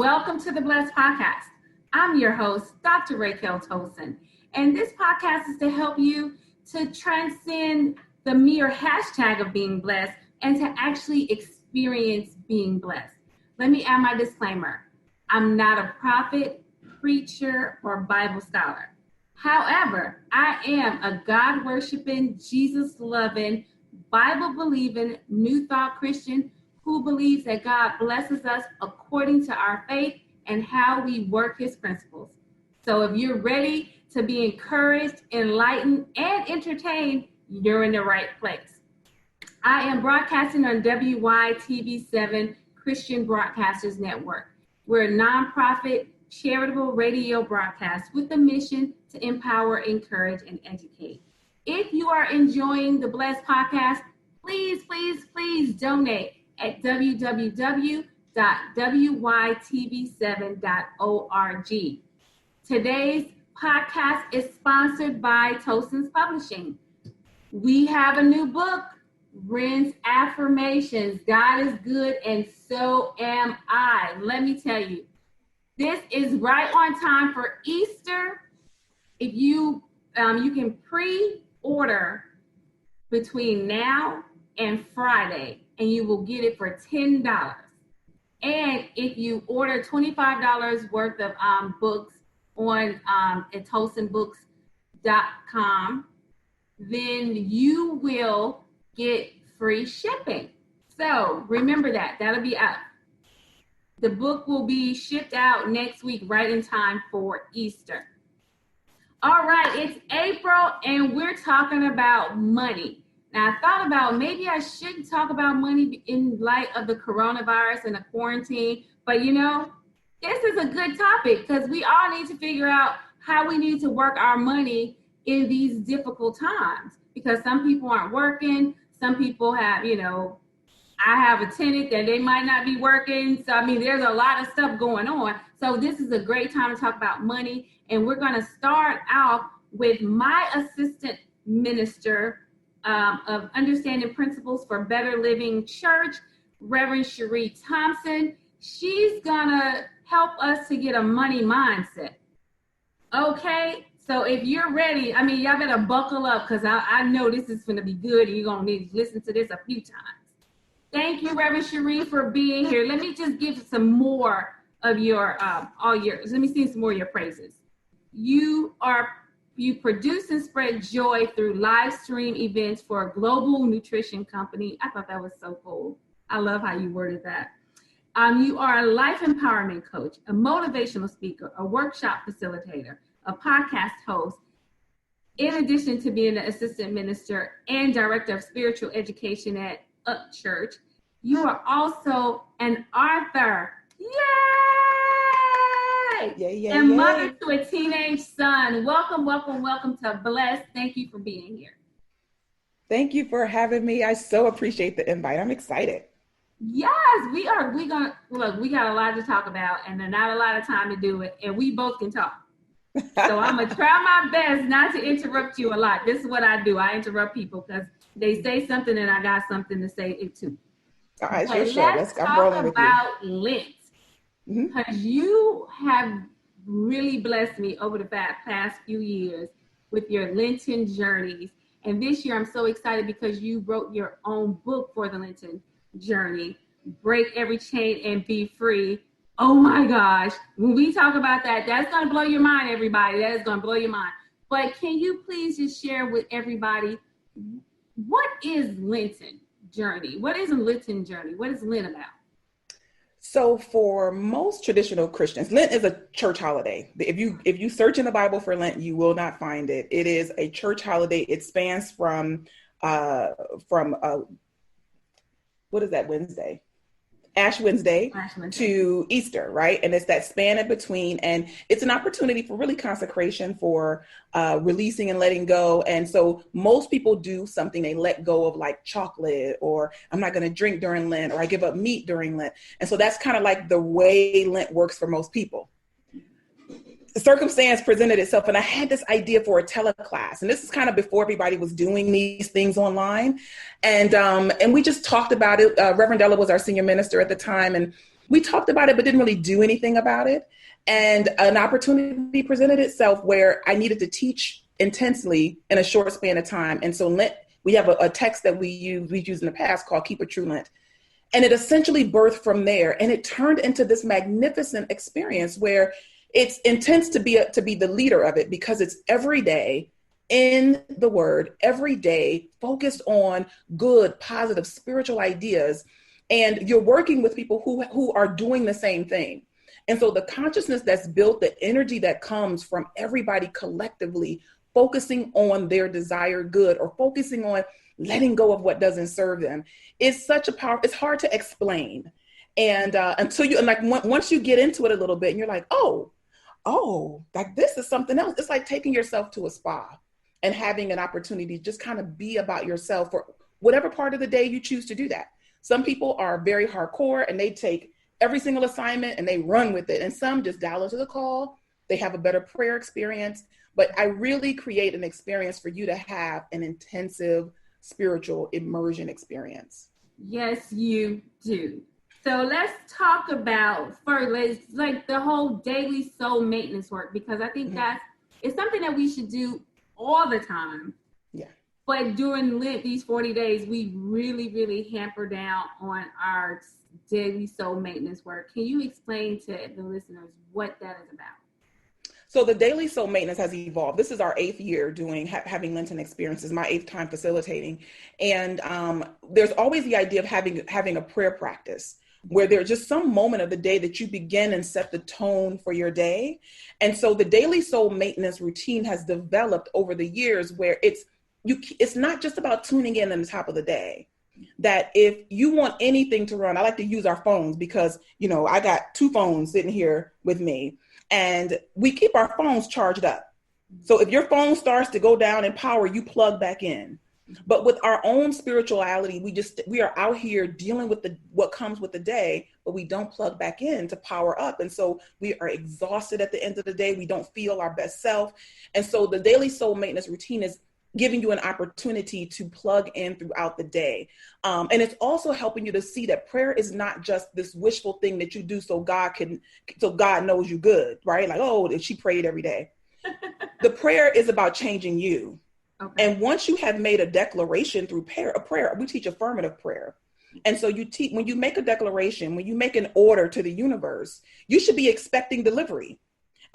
welcome to the Blessed Podcast. I'm your host, Dr. Raquel Tolson, and this podcast is to help you to transcend the mere hashtag of being blessed and to actually experience being blessed. Let me add my disclaimer. I'm not a prophet, preacher, or Bible scholar. However, I am a God-worshiping, Jesus-loving, Bible-believing, New Thought Christian who believes that God blesses us according to our faith and how we work his principles. So if you're ready to be encouraged, enlightened, and entertained, you're in the right place. I am broadcasting on WYTV7 Christian Broadcasters Network. We're a nonprofit charitable radio broadcast with a mission to empower, encourage, and educate. If you are enjoying the Blessed Podcast, please donate at www.wytv7.org. Today's podcast is sponsored by Tolson's Publishing. We have a new book, Ren's Affirmations. God is good and so am I. Let me tell you, this is right on time for Easter. If you can pre-order between now and Friday, and you will get it for $10. And if you order $25 worth of books on at TolsonBooks.com, then you will get free shipping. So remember that. That'll be up. The book will be shipped out next week, right in time for Easter. All right, it's April, and we're talking about money. Now, I thought about maybe I shouldn't talk about money in light of the coronavirus and the quarantine, but this is a good topic because we all need to figure out how we need to work our money in these difficult times, because some people aren't working. Some people have, I have a tenant that they might not be working. So, there's a lot of stuff going on. So this is a great time to talk about money. And we're going to start out with my assistant minister of Understanding Principles for Better Living Church, Reverend Cherie Thompson. She's going to help us to get a money mindset. Okay? So if you're ready, y'all better buckle up because I know this is going to be good and you're going to need to listen to this a few times. Thank you, Reverend Cherie, for being here. Let me just give some more of your, let me see some more of your praises. You produce and spread joy through live stream events for a global nutrition company. I thought that was so cool. I love how you worded that. You are a life empowerment coach, a motivational speaker, a workshop facilitator, a podcast host, in addition to being an assistant minister and director of spiritual education at Up Church. You are also an author. Yay! And mother to a teenage son. Welcome to Blessed. Thank you for being here. Thank you for having me. I so appreciate the invite. I'm excited. Yes, we are. We got a lot to talk about and not a lot of time to do it. And we both can talk. So I'm going to try my best not to interrupt you a lot. This is what I do. I interrupt people because they say something and I got something to say it too. All right, sure. Let's talk about Lent. Because you have really blessed me over the past few years with your Lenten journeys. And this year I'm so excited because you wrote your own book for the Lenten journey, Break Every Chain and Be Free. Oh my gosh. When we talk about that, that's going to blow your mind, everybody. That is going to blow your mind. But can you please just share with everybody, what is Lenten journey? What is a Lenten journey? What is Lent about? So for most traditional Christians, Lent is a church holiday. If you search in the Bible for Lent, you will not find it. It is a church holiday. It spans from what is that Wednesday? Ash Wednesday to Easter, right? And it's that span in between. And it's an opportunity for really consecration, for releasing and letting go. And so most people do something, they let go of like chocolate, or I'm not going to drink during Lent, or I give up meat during Lent. And so that's kind of like the way Lent works for most people. Circumstance presented itself, and I had this idea for a teleclass, and this is kind of before everybody was doing these things online, and we just talked about it. Reverend Della was our senior minister at the time, and we talked about it, but didn't really do anything about it. And an opportunity presented itself where I needed to teach intensely in a short span of time. And so Lent, we have a text that we've used in the past called Keep a True Lent. And it essentially birthed from there. And it turned into this magnificent experience where it's intense to be the leader of it, because it's every day in the word, every day focused on good, positive, spiritual ideas. And you're working with people who are doing the same thing. And so the consciousness that's built, the energy that comes from everybody collectively focusing on their desired good, or focusing on letting go of what doesn't serve them, is such a power. It's hard to explain. And until you, and like once you get into it a little bit and you're like, oh, like this is something else. It's like taking yourself to a spa and having an opportunity to just kind of be about yourself for whatever part of the day you choose to do that. Some people are very hardcore and they take every single assignment and they run with it. And some just dial into the call. They have a better prayer experience. But I really create an experience for you to have an intensive spiritual immersion experience. Yes, you do. So let's talk about first, like the whole daily soul maintenance work, because I think that it's something that we should do all the time. Yeah. But during Lent, these 40 days, we really, really hamper down on our daily soul maintenance work. Can you explain to the listeners what that is about? So the daily soul maintenance has evolved. This is our 8th year doing having Lenten experiences, my 8th time facilitating. And there's always the idea of having a prayer practice where there's just some moment of the day that you begin and set the tone for your day. And so the daily soul maintenance routine has developed over the years where it's not just about tuning in the top of the day. That if you want anything to run, I like to use our phones because, I got 2 phones sitting here with me. And we keep our phones charged up. So if your phone starts to go down in power, you plug back in. But with our own spirituality, we are out here dealing with what comes with the day, but we don't plug back in to power up. And so we are exhausted at the end of the day. We don't feel our best self. And so the daily soul maintenance routine is giving you an opportunity to plug in throughout the day. And it's also helping you to see that prayer is not just this wishful thing that you do so God knows you good, right? Like, oh, she prayed every day. The prayer is about changing you. Okay. And once you have made a declaration through prayer, we teach affirmative prayer. And so when you make a declaration, when you make an order to the universe, you should be expecting delivery.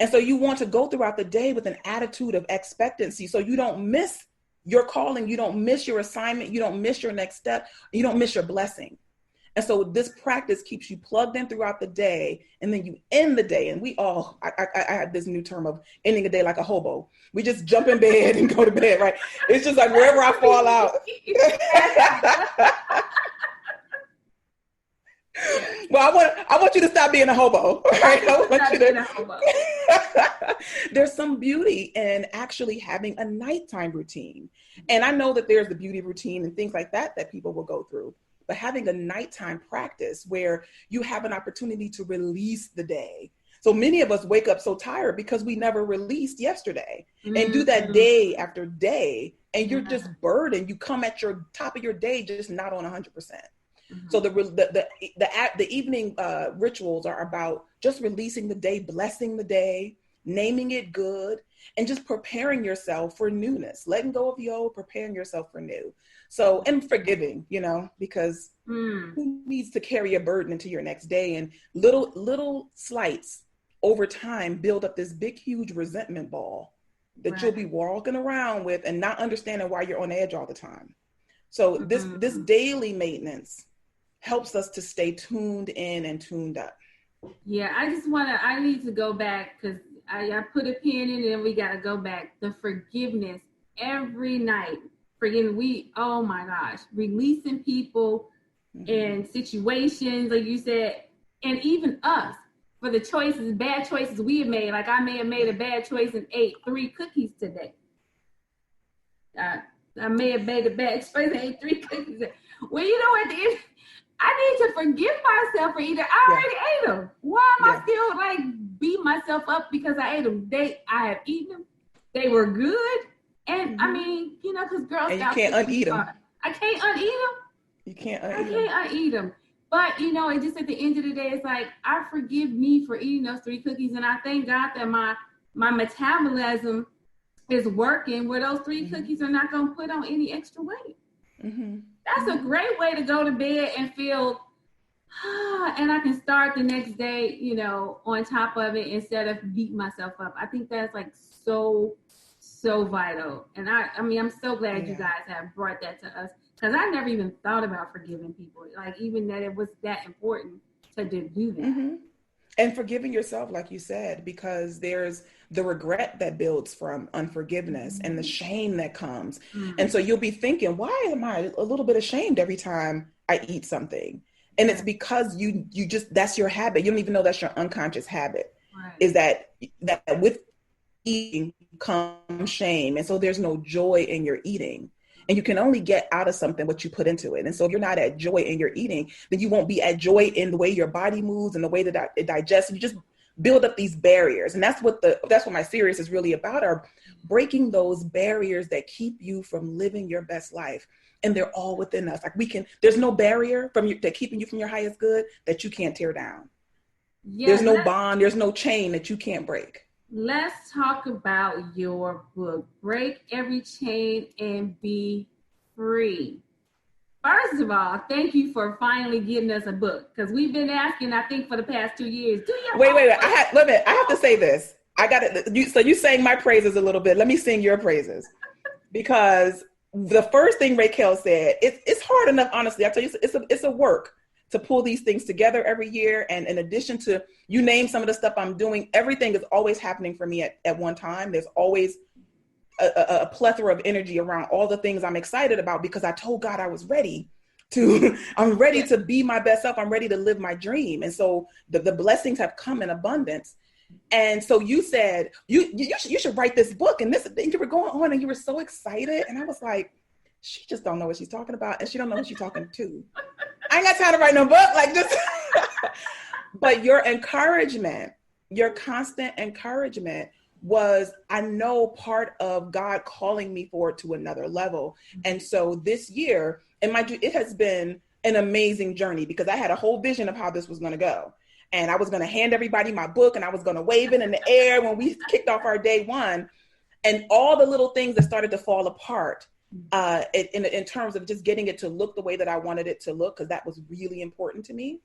And so you want to go throughout the day with an attitude of expectancy so you don't miss your calling, you don't miss your assignment, you don't miss your next step, you don't miss your blessing. And so this practice keeps you plugged in throughout the day, and then you end the day. And I had this new term of ending a day like a hobo. We just jump in bed and go to bed, right? It's just like wherever I fall out. Well, I want you to stop being a hobo, right? I want you to. There's some beauty in actually having a nighttime routine. And I know that there's the beauty routine and things like that people will go through. But having a nighttime practice where you have an opportunity to release the day. So many of us wake up so tired because we never released yesterday and do that day after day. And you're just burdened. You come at your top of your day, just not on 100%. So the evening rituals are about just releasing the day, blessing the day, naming it good, and just preparing yourself for newness, letting go of the old, preparing yourself for new. So, and forgiving, because who needs to carry a burden into your next day? And little slights over time build up this big, huge resentment ball that you'll be walking around with and not understanding why you're on edge all the time. So this daily maintenance helps us to stay tuned in and tuned up. Yeah, I need to go back because I put a pin in it and we got to go back. The forgiveness every night. Oh my gosh, releasing people and situations, like you said, and even us for the bad choices we have made. Like I may have made a bad choice and ate 3 cookies today. I may have made a bad choice and ate 3 cookies. Well, at the end, I need to forgive myself for either I already ate them. Why am I still beat myself up because I ate them? I have eaten them. They were good. And I mean, because Girl Scouts. And you can't uneat them. I can't uneat them. You can't uneat them. I can't uneat them. But, you know, it just at the end of the day, it's like, I forgive me for eating those 3 cookies. And I thank God that my metabolism is working where those 3 cookies are not going to put on any extra weight. That's a great way to go to bed and feel, and I can start the next day, you know, on top of it instead of beating myself up. I think that's like so vital. And I mean, I'm so glad you guys have brought that to us, because I never even thought about forgiving people, like even that it was that important to do that. And forgiving yourself, like you said, because there's the regret that builds from unforgiveness and the shame that comes. And so you'll be thinking, why am I a little bit ashamed every time I eat something? And it's because you just, that's your habit. You don't even know that's your unconscious habit, is that with eating comes shame. And so there's no joy in your eating. And you can only get out of something what you put into it. And so if you're not at joy in your eating, then you won't be at joy in the way your body moves and the way that it digests. You just build up these barriers. And that's what my series is really about, are breaking those barriers that keep you from living your best life. And they're all within us. Like there's no barrier that keeping you from your highest good that you can't tear down. There's no bond, there's no chain that you can't break. Let's talk about your book, Break Every Chain and Be Free. First of all, thank you for finally getting us a book, because we've been asking, I think, for the past 2 years. Wait. I have to say this. I got it. So you sang my praises a little bit. Let me sing your praises, because the first thing Raquel said, it's hard enough, honestly. I tell you, it's a work to pull these things together every year. And in addition to, you name some of the stuff I'm doing, everything is always happening for me at one time. There's always a plethora of energy around all the things I'm excited about, because I told God I was ready I'm ready to be my best self. I'm ready to live my dream. And so the blessings have come in abundance. And so you said, you should write this book. And you were going on and you were so excited. And I was like, she just don't know what she's talking about. And she don't know what she's talking to. I ain't got time to write no book like this. But your encouragement, your constant encouragement was, I know, part of God calling me forward to another level. And so this year, and mind you, it has been an amazing journey, because I had a whole vision of how this was going to go. And I was going to hand everybody my book, and I was going to wave it in the air when we kicked off our day one. And all the little things that started to fall apart in terms of just getting it to look the way that I wanted it to look, because that was really important to me.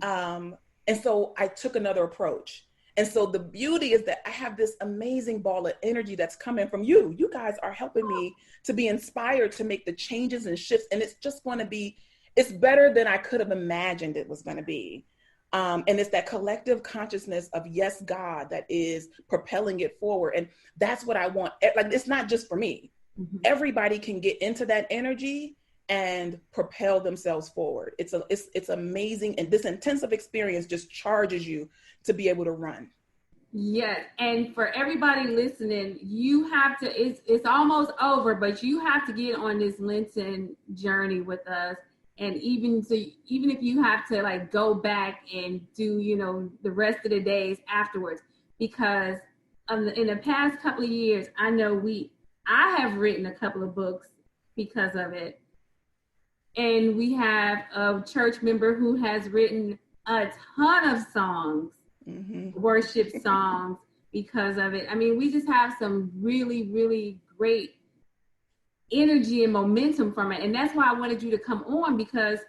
And so I took another approach. And so the beauty is that I have this amazing ball of energy that's coming from you. You guys are helping me to be inspired to make the changes and shifts. And it's just going to be, it's better than I could have imagined it was going to be. And it's that collective consciousness of, yes, God, that is propelling it forward. And that's what I want. Like, it's not just for me. Mm-hmm. Everybody can get into that energy and propel themselves forward. It's amazing. And this intensive experience just charges you to be able to run. Yes. And for everybody listening, you have to, it's almost over, but you have to get on this Lenten journey with us. And even if you have to like go back and do, the rest of the days afterwards, because in the past couple of years, I know I have written a couple of books because of it. And we have a church member who has written a ton of songs, mm-hmm. worship songs because of it. I mean, we just have some really, really great energy and momentum from it. And that's why I wanted you to come on, because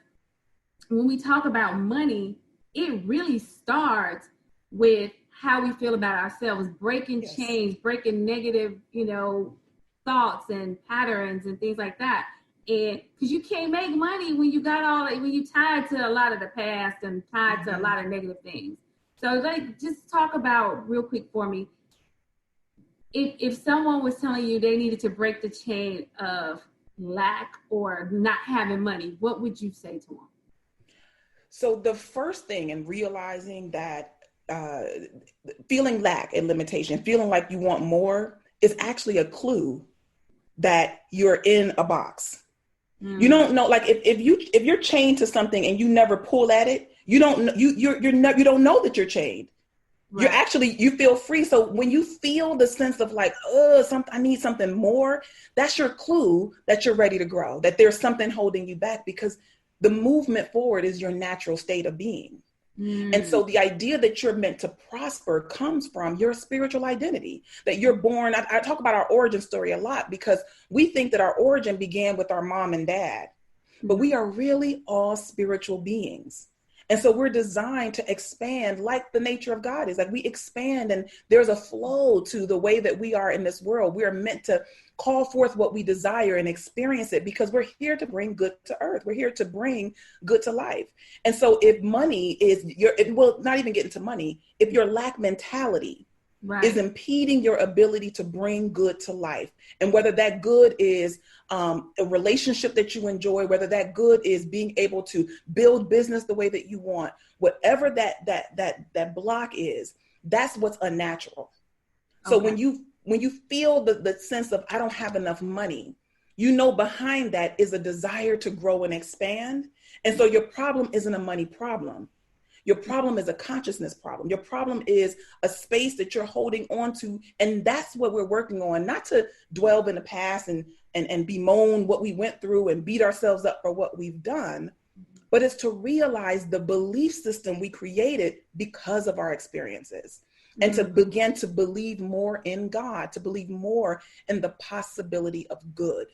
when we talk about money, it really starts with how we feel about ourselves, breaking yes. chains, breaking negative, thoughts and patterns and things like that. And because you can't make money when you tied to a lot of the past and tied mm-hmm. to a lot of negative things. So just talk about real quick for me. If someone was telling you they needed to break the chain of lack or not having money, what would you say to them? So the first thing in realizing that feeling lack and limitation, feeling like you want more, is actually a clue that you're in a box. Mm. You don't know, like if you're chained to something and you never pull at it, you don't know that you're chained. Right. You feel free. So when you feel the sense of like, I need something more, that's your clue that you're ready to grow, that there's something holding you back, because The movement forward is your natural state of being. And so the idea that you're meant to prosper comes from your spiritual identity, that you're born. I talk about our origin story a lot because we think that our origin began with our mom and dad, but we are really all spiritual beings. And so we're designed to expand like the nature of God is. Like we expand, and there's a flow to the way that we are in this world. We are meant to call forth what we desire and experience it because we're here to bring good to earth. We're here to bring good to life. And so if money is not even get into money, if your lack mentality is impeding your ability to bring good to life, and whether that good is a relationship that you enjoy, whether that good is being able to build business the way that you want, whatever that block is, that's what's unnatural. So when you feel the sense of I don't have enough money, behind that is a desire to grow and expand. And so your problem isn't a money problem. Your problem is a consciousness problem. Your problem is a space that you're holding on to. And that's what we're working on, not to dwell in the past and bemoan what we went through and beat ourselves up for what we've done, but it's to realize the belief system we created because of our experiences. And to begin to believe more in God, to believe more in the possibility of good.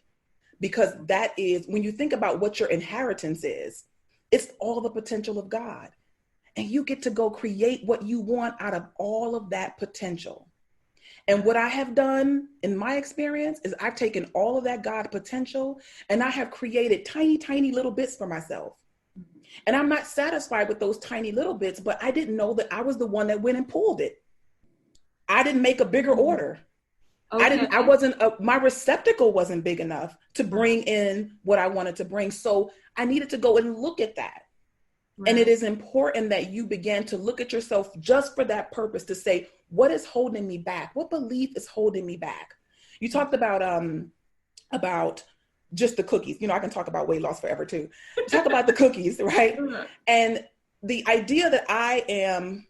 Because that is, when you think about what your inheritance is, it's all the potential of God. And you get to go create what you want out of all of that potential. And what I have done in my experience is I've taken all of that God potential and I have created tiny, tiny little bits for myself. And I'm not satisfied with those tiny little bits, but I didn't know that I was the one that went and pulled it. I didn't make a bigger order. Okay. My receptacle wasn't big enough to bring in what I wanted to bring. So I needed to go and look at that. Right. And it is important that you begin to look at yourself just for that purpose, to say, what is holding me back? What belief is holding me back? You talked about just the cookies. I can talk about weight loss forever too. Talk about the cookies, right? And the idea that I am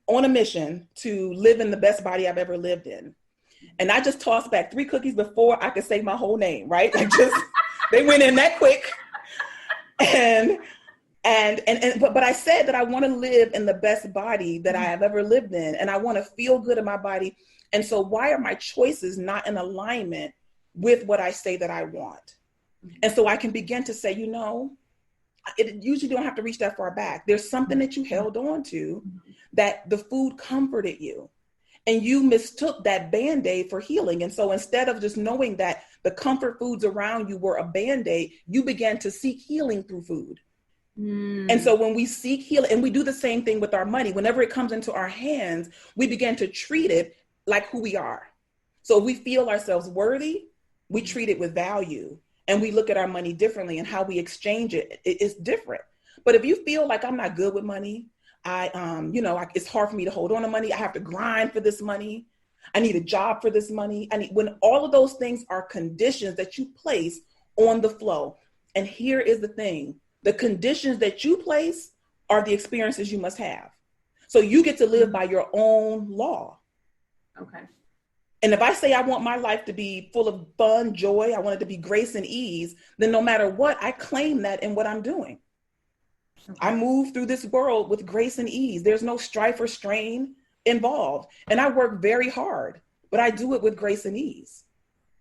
on a mission to live in the best body I've ever lived in. And I just tossed back 3 cookies before I could say my whole name, right? Like they went in that quick. But I said that I want to live in the best body that I have ever lived in. And I want to feel good in my body. And so why are my choices not in alignment with what I say that I want? And so I can begin to say, it usually don't have to reach that far back. There's something that you held on to that the food comforted you. And you mistook that Band-Aid for healing. And so instead of just knowing that the comfort foods around you were a Band-Aid, you began to seek healing through food. And so when we seek healing, and we do the same thing with our money, whenever it comes into our hands, we begin to treat it like who we are. So if we feel ourselves worthy, we treat it with value, and we look at our money differently, and how we exchange it is different. But if you feel like I'm not good with money, it's hard for me to hold on to money. I have to grind for this money. I need a job for this money. When all of those things are conditions that you place on the flow. And here is the thing. The conditions that you place are the experiences you must have. So you get to live by your own law. Okay. And if I say I want my life to be full of fun, joy, I want it to be grace and ease, then no matter what, I claim that in what I'm doing. Okay. I move through this world with grace and ease. There's no strife or strain involved. And I work very hard, but I do it with grace and ease.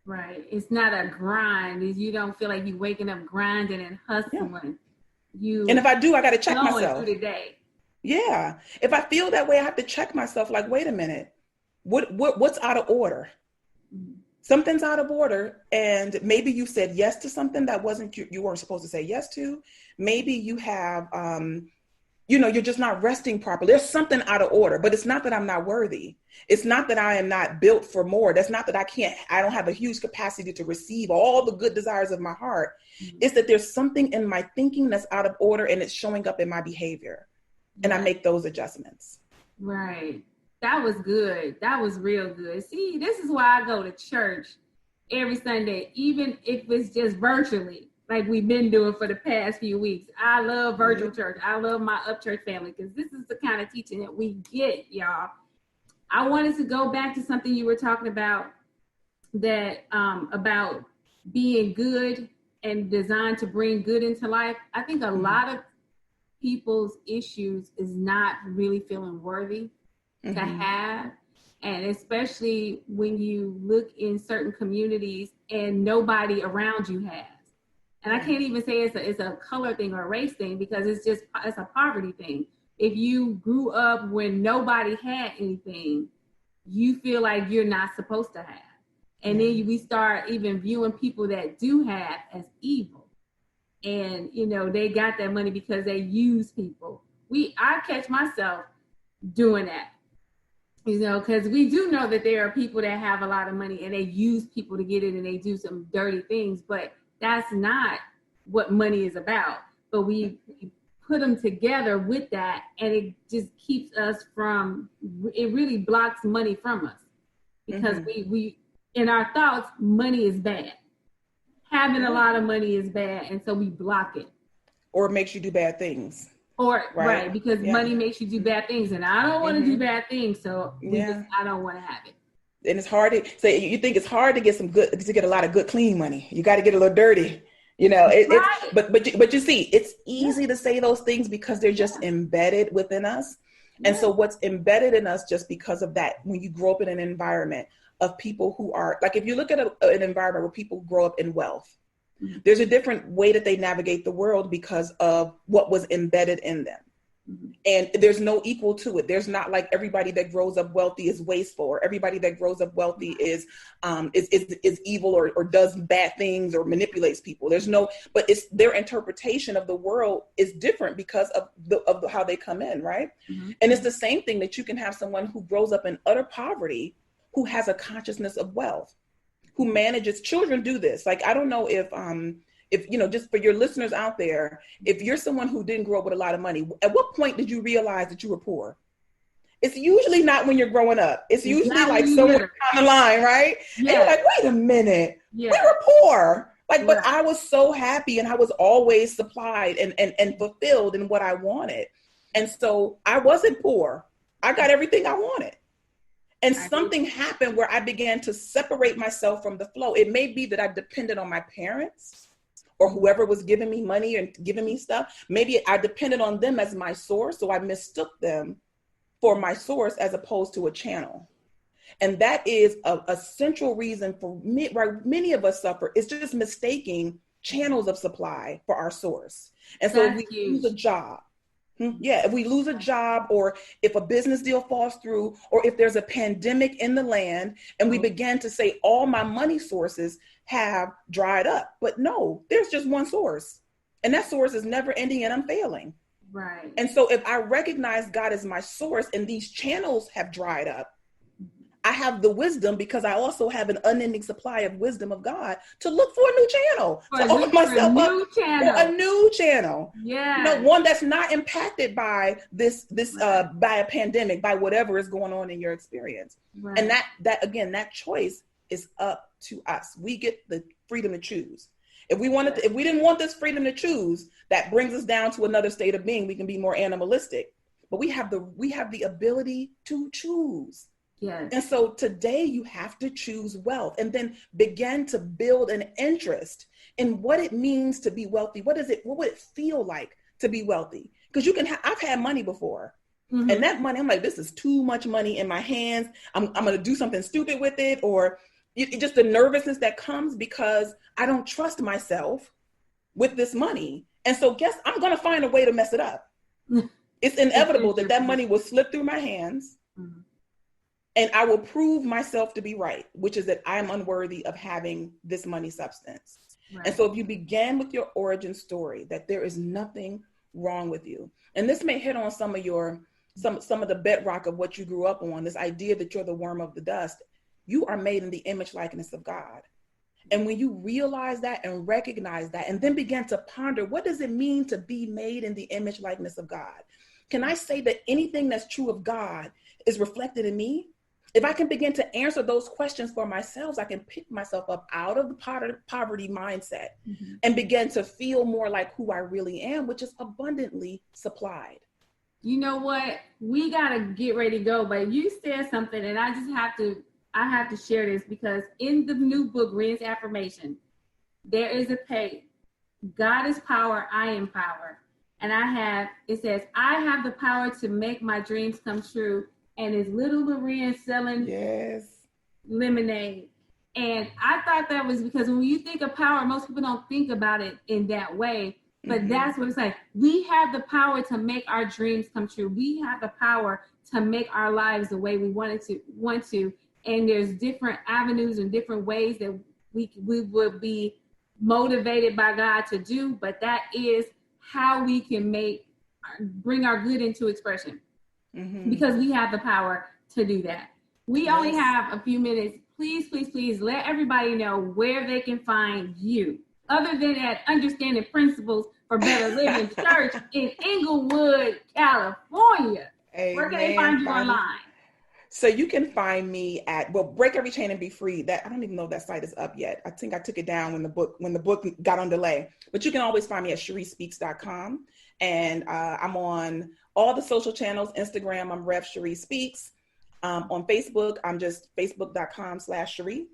Right. It's not a grind. You don't feel like you're waking up grinding and hustling. Yeah. And if I do, I got to check myself. Through the day. Yeah. If I feel that way, I have to check myself. Like, wait a minute, what's out of order? Mm-hmm. Something's out of order. And maybe you said yes to something that wasn't, you weren't supposed to say yes to. Maybe you have, you're just not resting properly. There's something out of order, but it's not that I'm not worthy. It's not that I am not built for more. That's not that I don't have a huge capacity to receive all the good desires of my heart. Mm-hmm. It's that there's something in my thinking that's out of order, and it's showing up in my behavior. And I make those adjustments. Right. That was good. That was real good. See, this is why I go to church every Sunday, even if it's just virtually, like we've been doing for the past few weeks. I love virtual church. I love my Up Church family, because this is the kind of teaching that we get, y'all. I wanted to go back to something you were talking about, that about being good and designed to bring good into life, I think a lot of people's issues is not really feeling worthy to have. And especially when you look in certain communities and nobody around you has. And I can't even say it's a color thing or a race thing, because it's a poverty thing. If you grew up when nobody had anything, you feel like you're not supposed to have. And then we start even viewing people that do have as evil. And, you know, they got that money because they use people. I catch myself doing that, you know, because we do know that there are people that have a lot of money and they use people to get it and they do some dirty things, but that's not what money is about. But we put them together with that, and it just keeps us it really blocks money from us, because we in our thoughts, money is bad. Having a lot of money is bad, and so we block it. Or it makes you do bad things. Or right, because money makes you do bad things, and I don't want to do bad things, so I don't want to have it. And it's hard to say. You think it's hard to get a lot of good clean money. You got to get a little dirty, you know. But you see, it's easy to say those things because they're just embedded within us. And so what's embedded in us, just because of that, when you grow up in an environment of people who are, like, if you look at an environment where people grow up in wealth, there's a different way that they navigate the world because of what was embedded in them. And there's no equal to it. There's not like everybody that grows up wealthy is wasteful, or everybody that grows up wealthy is evil or does bad things or manipulates people. There's no, but it's their interpretation of the world is different because of how they come in, right? And it's the same thing that you can have someone who grows up in utter poverty, who has a consciousness of wealth, who manages. Children do this. Like, I don't know if you know, just for your listeners out there, if you're someone who didn't grow up with a lot of money, at what point did you realize that you were poor? It's usually not when you're growing up. It's usually like somewhere down the line, right? And you're like, wait a minute, we were poor. Like, but I was so happy, and I was always supplied and fulfilled in what I wanted. And so I wasn't poor. I got everything I wanted. And something happened where I began to separate myself from the flow. It may be that I depended on my parents or whoever was giving me money and giving me stuff. Maybe I depended on them as my source, so I mistook them for my source as opposed to a channel. And that is a central reason for me, why many of us suffer, is just mistaking channels of supply for our source. And so if we lose a job, if we lose a job, or if a business deal falls through, or if there's a pandemic in the land and we begin to say all my money sources have dried up. But no, there's just one source, and that source is never ending and unfailing. Right. And so if I recognize God as my source and these channels have dried up, I have the wisdom, because I also have an unending supply of wisdom of God, to look for a new channel, to open myself up for a new channel. Yeah. You know, one that's not impacted by this by a pandemic, by whatever is going on in your experience. Right. And that choice is up to us. We get the freedom to choose. If we didn't want this freedom to choose, that brings us down to another state of being. We can be more animalistic, but we have the ability to choose. Yes. And so today you have to choose wealth, and then begin to build an interest in what it means to be wealthy. What would it feel like to be wealthy? Because I've had money before, and that money, I'm like, this is too much money in my hands. I'm going to do something stupid with it, or just the nervousness that comes because I don't trust myself with this money. And so I'm going to find a way to mess it up. It's inevitable that money will slip through my hands. And I will prove myself to be right, which is that I am unworthy of having this money substance. Right. And so if you begin with your origin story, that there is nothing wrong with you. And this may hit on some of the bedrock of what you grew up on, this idea that you're the worm of the dust. You are made in the image likeness of God. And when you realize that and recognize that, and then begin to ponder, what does it mean to be made in the image likeness of God? Can I say that anything that's true of God is reflected in me? If I can begin to answer those questions for myself, I can pick myself up out of the poverty mindset and begin to feel more like who I really am, which is abundantly supplied. You know what? We got to get ready to go, but you said something, and I have to share this, because in the new book, Ren's Affirmation, there is a page God is power, I am power. And it says, I have the power to make my dreams come true. And it's little Maria selling lemonade. And I thought that was because when you think of power, most people don't think about it in that way. But that's what it's like. We have the power to make our dreams come true. We have the power to make our lives the way we want to. And there's different avenues and different ways that we would be motivated by God to do. But that is how we can bring our good into expression, because we have the power to do that. We only have a few minutes. Please, please, please let everybody know where they can find you, other than at Understanding Principles for Better Living Church in Inglewood, California. Amen. Where can they find you online? So you can find me at Break Every Chain and Be Free. That I don't even know if that site is up yet. I think I took it down when the book got on delay. But you can always find me at CherieSpeaks.com. And I'm on all the social channels. Instagram, I'm Rev Cherie Speaks. On Facebook, I'm just facebook.com/Cherie.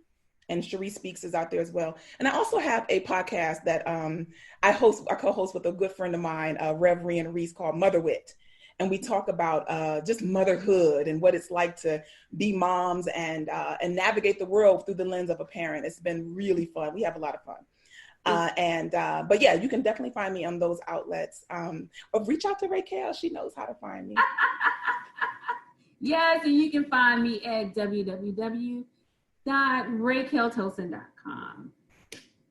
And Cherie Speaks is out there as well. And I also have a podcast that I co-host with a good friend of mine, Rev Rian Reese, called Motherwit. And we talk about just motherhood and what it's like to be moms and navigate the world through the lens of a parent. It's been really fun. We have a lot of fun. But yeah, you can definitely find me on those outlets. Or reach out to Raquel. She knows how to find me. Yes, and you can find me at www.raqueltosin.com.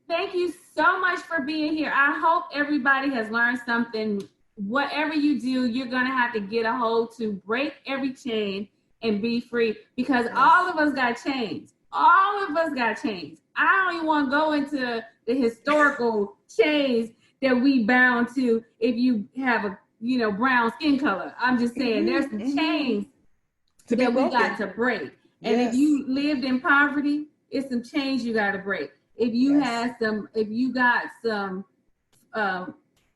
Thank you so much for being here. I hope everybody has learned something. Whatever you do, you're going to have to get a hold to break every chain and be free, because all of us got chains. All of us got chains. I don't even want to go into the historical chains that we bound to if you have a brown skin color. I'm just saying there's some chains that we got to break. And if you lived in poverty, it's some chains you got to break. If you got some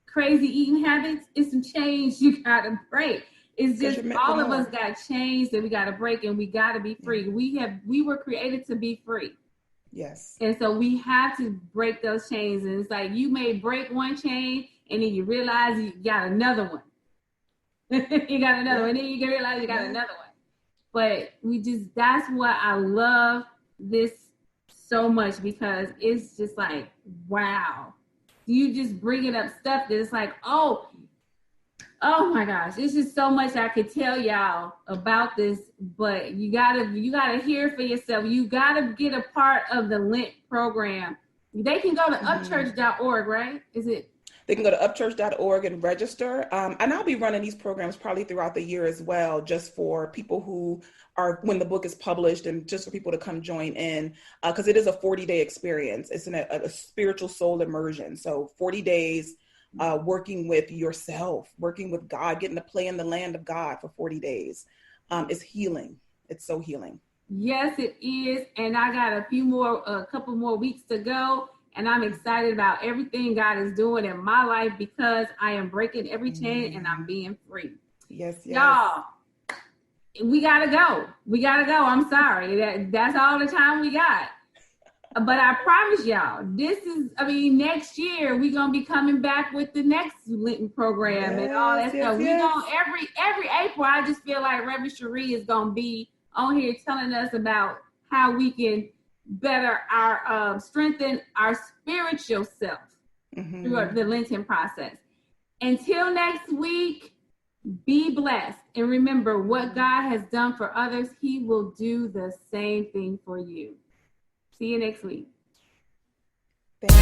crazy eating habits, it's some chains you got to break. It's just all of us got chains that we got to break, and we got to be free. We were created to be free. Yes. And so we have to break those chains. And it's like you may break one chain and then you realize you got another one. You got another one. And then you can realize you got another one. But that's what I love this so much, because it's just like, wow. You just bringing up stuff that it's like, oh my gosh, it's just so much I could tell y'all about this, but you gotta hear for yourself. You gotta get a part of the Lent program. They can go to upchurch.org, right? They can go to upchurch.org and register. And I'll be running these programs probably throughout the year as well, just for people who are, when the book is published, and just for people to come join in, because it is a 40-day experience. It's a spiritual soul immersion. So 40 days working with yourself, working with God, getting to play in the land of God for 40 days. It's healing. It's so healing. Yes, it is. And I got a couple more weeks to go. And I'm excited about everything God is doing in my life, because I am breaking every chain and I'm being free. Yes. Y'all, we got to go. I'm sorry. That's all the time we got. But I promise y'all, next year we're going to be coming back with the next Lenten program and all that stuff. We don't, every April, I just feel like Reverend Cherie is going to be on here telling us about how we can better strengthen our spiritual self through the Lenten process. Until next week, be blessed. And remember, what God has done for others, He will do the same thing for you. See you next week. Thank you.